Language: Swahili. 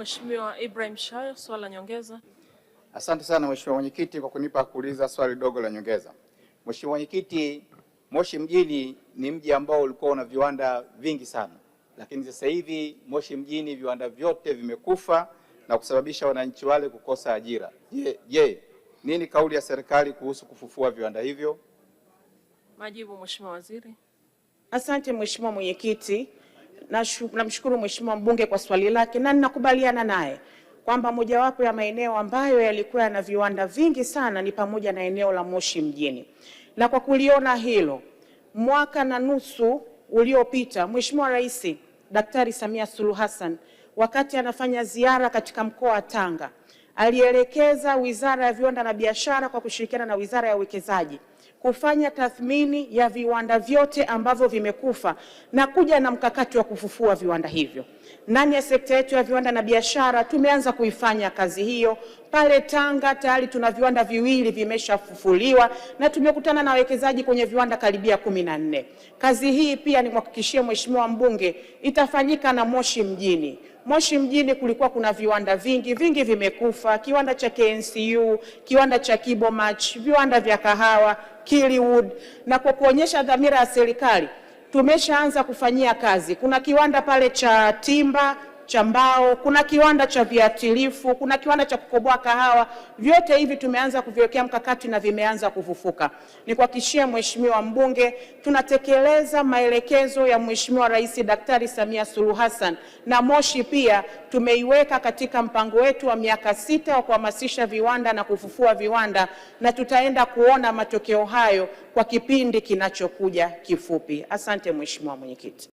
Mheshimiwa Ibrahim Shayo, swali la nyongeza. Asante sana Mheshimiwa Mwenyekiti kwa kunipa kuuliza swali dogo la nyongeza. Mheshimiwa Mwenyekiti, Moshi mjini ni mji ambao ulikuwa una viwanda vingi sana, lakini sasa hivi Moshi mjini viwanda vyote vimekufa na kusababisha wananchi wale kukosa ajira. Nini kauli ya serikali kuhusu kufufua viwanda hivyo? Majibu Mheshimiwa Waziri. Asante Mheshimiwa Mwenyekiti. Namshukuru Mheshimiwa mbunge kwa swali lake na ninakubaliana naye kwamba mojawapo ya maeneo ambayo yalikuwa na viwanda vingi sana ni pamoja na eneo la Moshi mjini. Na kwa kuliona hilo, mwaka na nusu uliopita Mheshimiwa Rais Daktari Samia Suluhu Hassan wakati anafanya ziara katika mkoa wa Tanga alielekeza Wizara ya Viwanda na Biashara kwa kushirikiana na Wizara ya Uwekezaji kufanya tathmini ya viwanda vyote ambavyo vimekufa na kuja na mkakati wa kufufua viwanda hivyo. Ndani ya sekta yetu ya viwanda na biashara tumeanza kuifanya kazi hiyo. Pale Tanga tayari tuna viwanda viwili vimeshafufuliwa na tumekutana na wawekezaji kwenye viwanda karibia 14. Kazi hii pia nimhakikishie Mheshimiwa mbunge itafanyika na Moshi mjini. Moshi mjini kulikuwa kuna viwanda vingi vimekufa, kiwanda cha KNCU, kiwanda cha Kibomach, viwanda vya kahawa, Kiliwood, na kwa kuonyesha dhamira ya serikali tumeshaanza kufanyia kazi. Kuna kiwanda pale cha timba, cha mbao, kuna kiwanda cha viatilifu, kuna kiwanda cha kukoboa kahawa. Vyote hivi tumeanza kuviwekea mkakati na vimeanza kufufuka. Nikuhakikishie Mheshimiwa mbunge tunatekeleza maelekezo ya Mheshimiwa Rais Daktari Samia Suluhu Hassan, na Moshi pia tumeiweka katika mpango wetu wa miaka 6 wa kuhamasisha viwanda na kufufua viwanda, na tutaenda kuona matokeo hayo kwa kipindi kinachokuja kifupi. Asante Mheshimiwa Mwenyekiti.